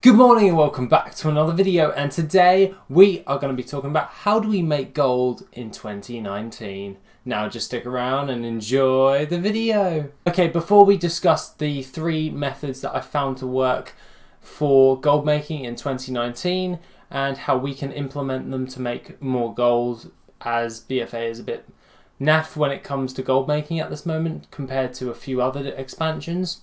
Good morning and welcome back to another video, and today we are going to be talking about how do we make gold in 2019. Now just stick around and enjoy the video. Okay, before we discuss the three methods that I found to work for gold making in 2019 and how we can implement them to make more gold, as BFA is a bit naff when it comes to gold making at this moment compared to a few other expansions.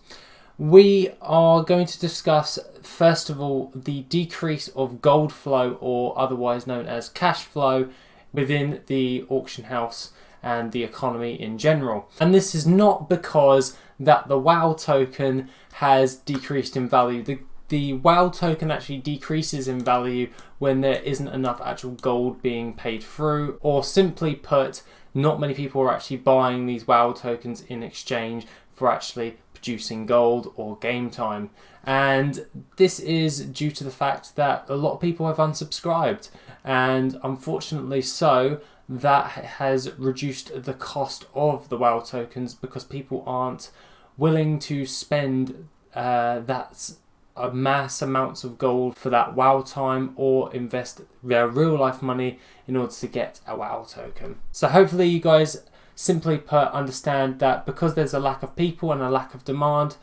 We are going to discuss, first of all, the decrease of gold flow, or otherwise known as cash flow, within the auction house and the economy in general. And this is not because that the WoW token has decreased in value. The WoW token actually decreases in value when there isn't enough actual gold being paid through, or simply put, not many people are actually buying these WoW tokens in exchange for actually producing gold or game time. And this is due to the fact that a lot of people have unsubscribed, and unfortunately so, that has reduced the cost of the WoW tokens because people aren't willing to spend mass amounts of gold for that WoW time or invest their real life money in order to get a WoW token. So hopefully you guys, simply put, understand that because there's a lack of people and a lack of demand,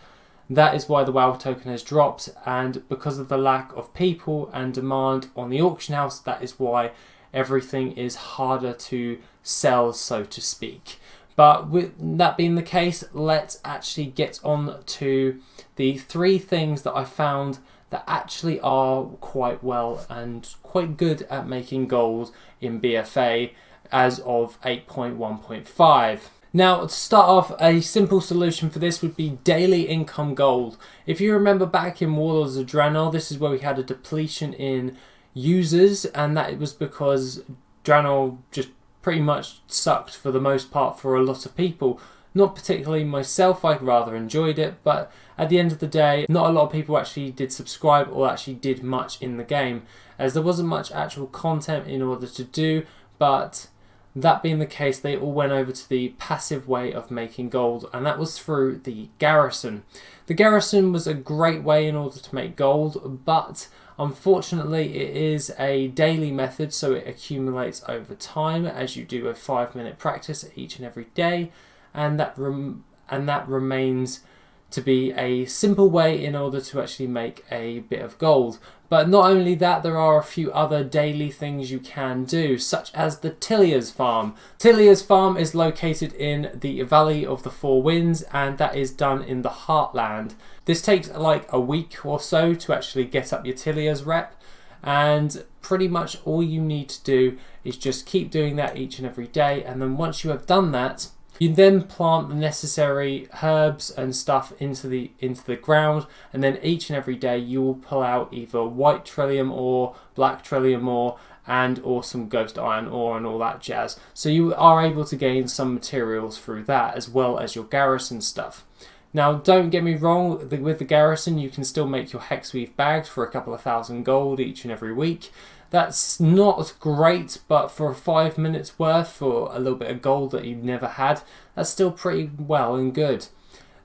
that is why the WoW token has dropped, and because of the lack of people and demand on the auction house, that is why everything is harder to sell, so to speak. But with that being the case, let's actually get on to the three things that I found that actually are quite well and quite good at making gold in BFA as of 8.1.5. Now, to start off, a simple solution for this would be daily income gold. If you remember back in Warlords of Draenor, this is where we had a depletion in users, and that was because Draenor just pretty much sucked for the most part for a lot of people. Not particularly myself, I rather enjoyed it, but at the end of the day, not a lot of people actually did subscribe or actually did much in the game, as there wasn't much actual content in order to do. But that being the case, they all went over to the passive way of making gold, and that was through the garrison. The garrison was a great way in order to make gold, but unfortunately it is a daily method, so it accumulates over time as you do a 5-minute practice each and every day, and that remains to be a simple way in order to actually make a bit of gold. But not only that, there are a few other daily things you can do, such as the Tilliers farm. Tilliers farm is located in the Valley of the Four Winds, and that is done in the Heartland. This takes like a week or so to actually get up your Tilliers rep, and pretty much all you need to do is just keep doing that each and every day, and then once you have done that, you then plant the necessary herbs and stuff into the ground, and then each and every day you will pull out either white trillium ore, black trillium ore, or some ghost iron ore and all that jazz. So you are able to gain some materials through that, as well as your garrison stuff. Now, don't get me wrong, with the garrison you can still make your hexweave bags for a couple of thousand gold each and every week. That's not great, but for 5 minutes worth for a little bit of gold that you've never had, that's still pretty well and good.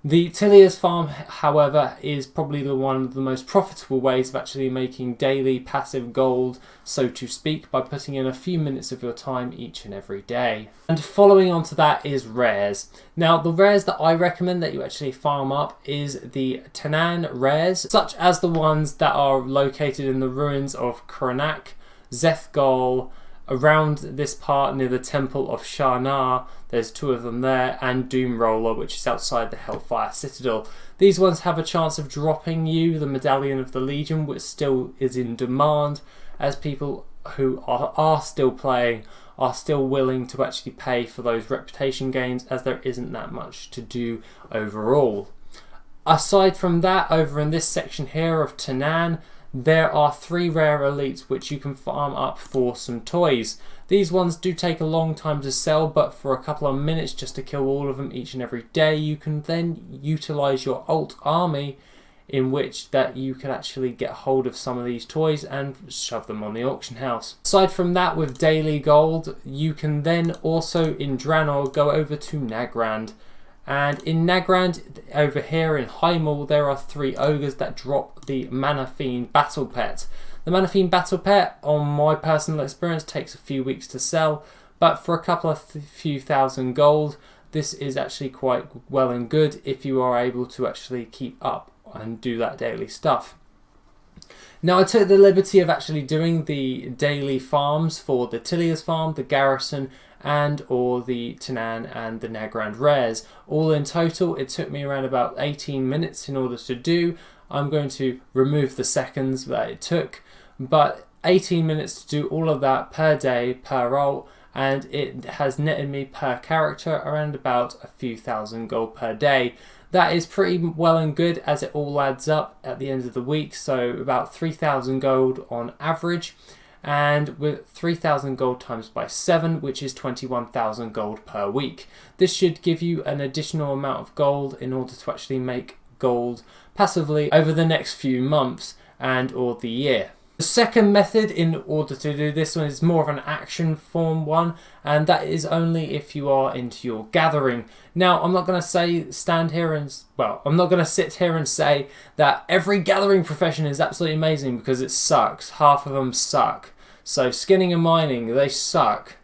The Tilliers farm, however, is probably one of the most profitable ways of actually making daily passive gold, so to speak, by putting in a few minutes of your time each and every day. And following on to that is rares. Now, the rares that I recommend that you actually farm up is the Tanaan rares, such as the ones that are located in the ruins of Krenak, Zethgol, around this part near the Temple of Shana. There's 2 of them there, and Doomroller, which is outside the Hellfire Citadel. These ones have a chance of dropping you the Medallion of the Legion, which still is in demand, as people who are still playing are still willing to actually pay for those reputation gains, as there isn't that much to do overall. Aside from that, over in this section here of Tanaan, there are 3 rare elites which you can farm up for some toys. These ones do take a long time to sell, but for a couple of minutes just to kill all of them each and every day, you can then utilize your alt army, in which that you can actually get hold of some of these toys and shove them on the auction house. Aside from that, with daily gold, you can then also in Draenor go over to Nagrand And in Nagrand, over here in Highmall, there are 3 ogres that drop the Mana Fiend Battle Pet. The Mana Fiend Battle Pet, on my personal experience, takes a few weeks to sell, but for a couple of few thousand gold, this is actually quite well and good if you are able to actually keep up and do that daily stuff. Now I took the liberty of actually doing the daily farms for the Tilia's farm, the Garrison, and or the Tanan and the Nagrand rares. All in total, it took me around about 18 minutes in order to do. I'm going to remove the seconds that it took, but 18 minutes to do all of that per day, per role, and it has netted me per character around about a few thousand gold per day. That is pretty well and good as it all adds up at the end of the week, so about 3,000 gold on average, and with 3,000 gold times by 7, which is 21,000 gold per week. This should give you an additional amount of gold in order to actually make gold passively over the next few months and or the year. The second method in order to do this one is more of an action form one, and that is only if you are into your gathering. Now, I'm not going to sit here and say that every gathering profession is absolutely amazing, because it sucks. Half of them suck. So skinning and mining, they suck.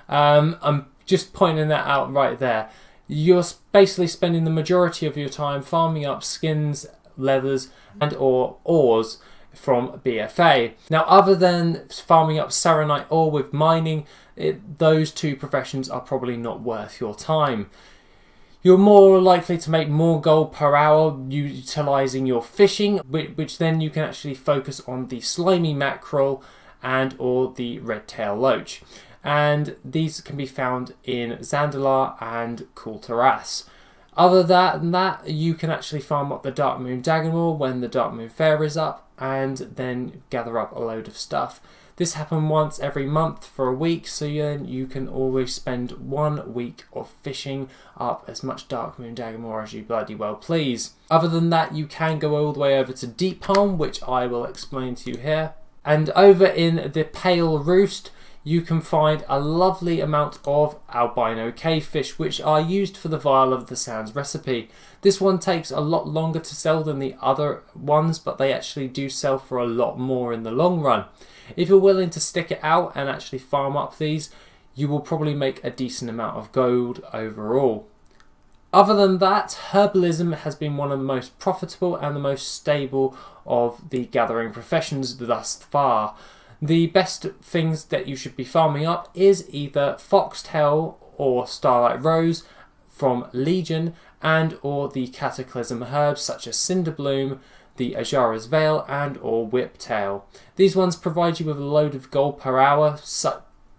I'm just pointing that out right there. You're basically spending the majority of your time farming up skins, leathers, and or ores from BFA. Now, other than farming up Saronite ore with mining, those 2 professions are probably not worth your time. You're more likely to make more gold per hour utilising your fishing, which then you can actually focus on the slimy mackerel and or the red tail loach. And these can be found in Zandalar and Kulturas. Other than that, you can actually farm up the Dark Moon Daganore when the Dark Moon Fair is up, and then gather up a load of stuff. This happens once every month for a week, so you can always spend 1 week of fishing up as much Dark Moon Daganore as you bloody well please. Other than that, you can go all the way over to Deep Home, which I will explain to you here. And over in the Pale Roost, you can find a lovely amount of albino cavefish, which are used for the Vial of the Sands recipe. This one takes a lot longer to sell than the other ones, but they actually do sell for a lot more in the long run. If you're willing to stick it out and actually farm up these, you will probably make a decent amount of gold overall. Other than that, herbalism has been one of the most profitable and the most stable of the gathering professions thus far. The best things that you should be farming up is either Foxtail or Starlight Rose from Legion, and or the Cataclysm herbs such as Cinderbloom, the Ajara's Veil, and or Whiptail. These ones provide you with a load of gold per hour,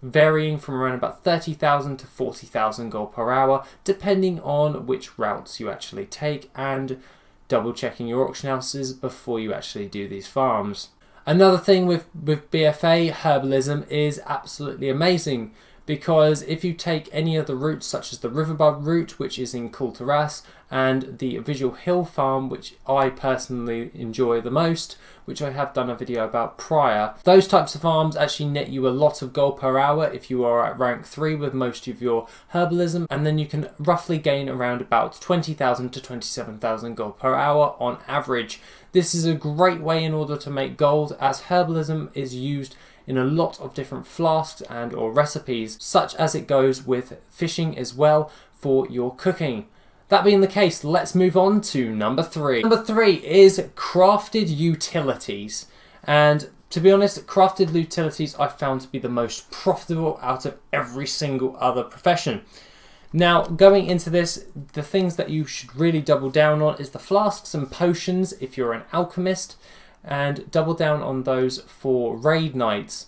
varying from around about 30,000 to 40,000 gold per hour, depending on which routes you actually take, and double checking your auction houses before you actually do these farms. Another thing with BFA herbalism is absolutely amazing, because if you take any of the routes such as the Riverbud route, which is in Kulturas, and the Visual Hill farm, which I personally enjoy the most, which I have done a video about prior, those types of farms actually net you a lot of gold per hour if you are at rank 3 with most of your herbalism, and then you can roughly gain around about 20,000 to 27,000 gold per hour on average. This is a great way in order to make gold, as herbalism is used in a lot of different flasks and or recipes, such as it goes with fishing as well for your cooking. That being the case, let's move on to number 3. Number 3 is crafted utilities. And to be honest, crafted utilities I found to be the most profitable out of every single other profession. Now, going into this, the things that you should really double down on is the flasks and potions if you're an alchemist, and double down on those for raid nights.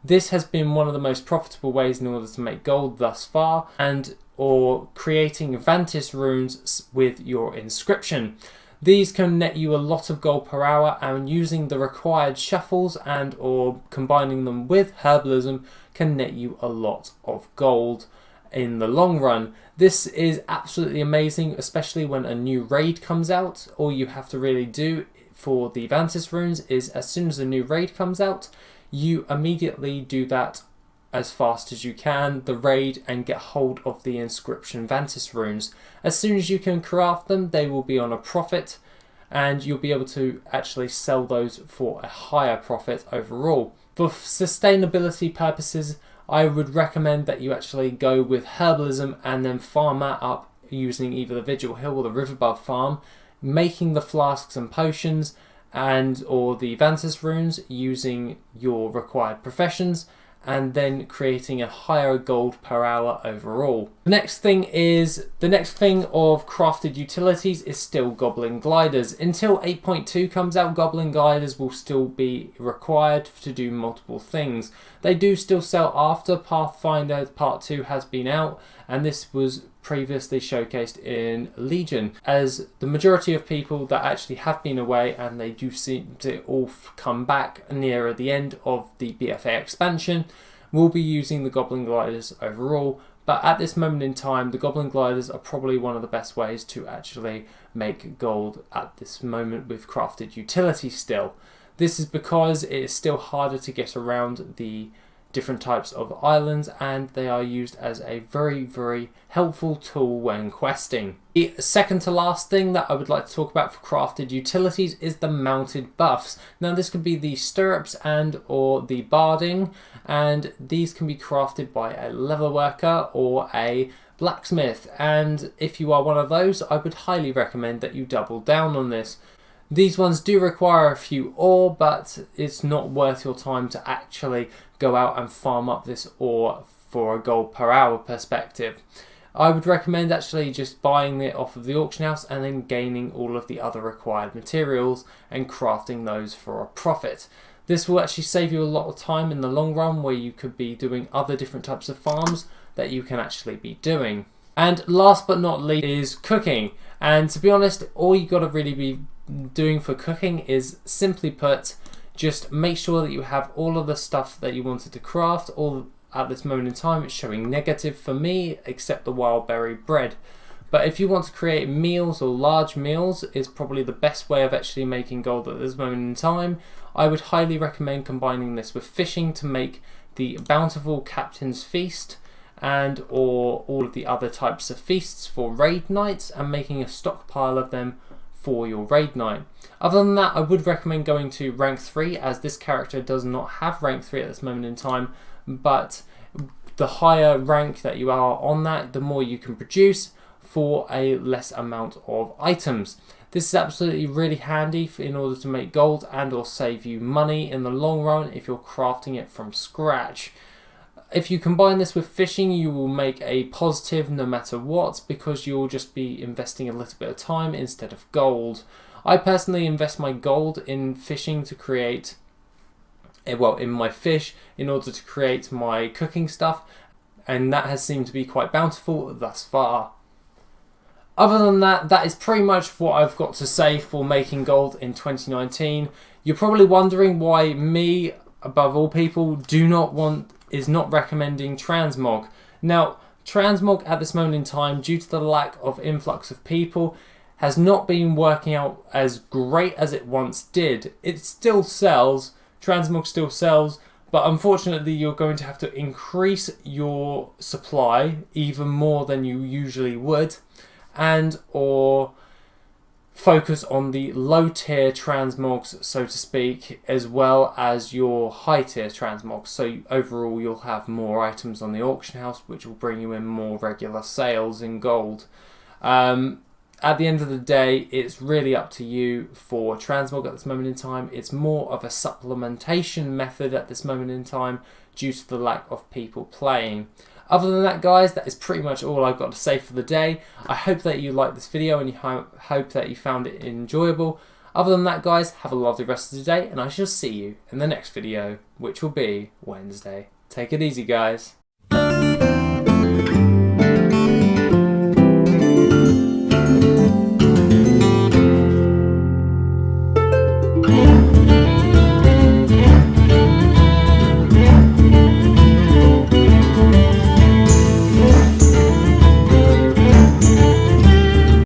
This has been one of the most profitable ways in order to make gold thus far, and or creating Vantis runes with your inscription. These can net you a lot of gold per hour, and using the required shuffles and or combining them with herbalism can net you a lot of gold in the long run. This is absolutely amazing, especially when a new raid comes out. All you have to really do for the Vantis runes is, as soon as a new raid comes out, you immediately do that as fast as you can the raid and get hold of the inscription Vantis runes. As soon as you can craft them, they will be on a profit, and you'll be able to actually sell those for a higher profit overall. For sustainability purposes, I would recommend that you actually go with herbalism and then farm that up using either the Vigil Hill or the Riverbud farm, making the flasks and potions and or the Vantis runes using your required professions, and then creating a higher gold per hour overall. The next thing of crafted utilities is still Goblin Gliders. Until 8.2 comes out, Goblin Gliders will still be required to do multiple things. They do still sell after Pathfinder Part 2 has been out, and this was previously showcased in Legion, as the majority of people that actually have been away, and they do seem to all come back nearer the end of the BFA expansion, will be using the Goblin Gliders overall. But at this moment in time, the Goblin Gliders are probably one of the best ways to actually make gold at this moment with crafted utility still. This is because it is still harder to get around the different types of islands, and they are used as a very, very helpful tool when questing. The second to last thing that I would like to talk about for crafted utilities is the mounted buffs. Now this could be the stirrups and or the barding, and these can be crafted by a leather worker or a blacksmith, and if you are one of those, I would highly recommend that you double down on this. These ones do require a few ore, but it's not worth your time to actually go out and farm up this ore for a gold per hour perspective. I would recommend actually just buying it off of the auction house and then gaining all of the other required materials and crafting those for a profit. This will actually save you a lot of time in the long run, where you could be doing other different types of farms that you can actually be doing. And last but not least is cooking. And to be honest, all you got to really be doing for cooking is, simply put, just make sure that you have all of the stuff that you wanted to craft. All at this moment in time, it's showing negative for me, except the wild berry bread. But if you want to create meals or large meals, is probably the best way of actually making gold at this moment in time. I would highly recommend combining this with fishing to make the bountiful captain's feast, and or all of the other types of feasts for raid nights, and making a stockpile of them for your raid night. Other than that, I would recommend going to rank 3, as this character does not have rank 3 at this moment in time, but the higher rank that you are on that, the more you can produce for a less amount of items. This is absolutely really handy in order to make gold and or save you money in the long run if you're crafting it from scratch. If you combine this with fishing, you will make a positive no matter what, because you'll just be investing a little bit of time instead of gold. I personally invest my gold in fishing to create, well, in my fish, in order to create my cooking stuff, and that has seemed to be quite bountiful thus far. Other than that, that is pretty much what I've got to say for making gold in 2019. You're probably wondering why me, above all people, is not recommending transmog. Now, transmog at this moment in time, due to the lack of influx of people, has not been working out as great as it once did. It still sells, transmog still sells, but unfortunately you're going to have to increase your supply even more than you usually would, and or focus on the low tier transmogs, so to speak, as well as your high tier transmogs. So overall you'll have more items on the auction house, which will bring you in more regular sales in gold. At the end of the day, it's really up to you for transmog at this moment in time. It's more of a supplementation method at this moment in time due to the lack of people playing. Other than that, guys, that is pretty much all I've got to say for the day. I hope that you liked this video and you hope that you found it enjoyable. Other than that, guys, have a lovely rest of the day, and I shall see you in the next video, which will be Wednesday. Take it easy, guys.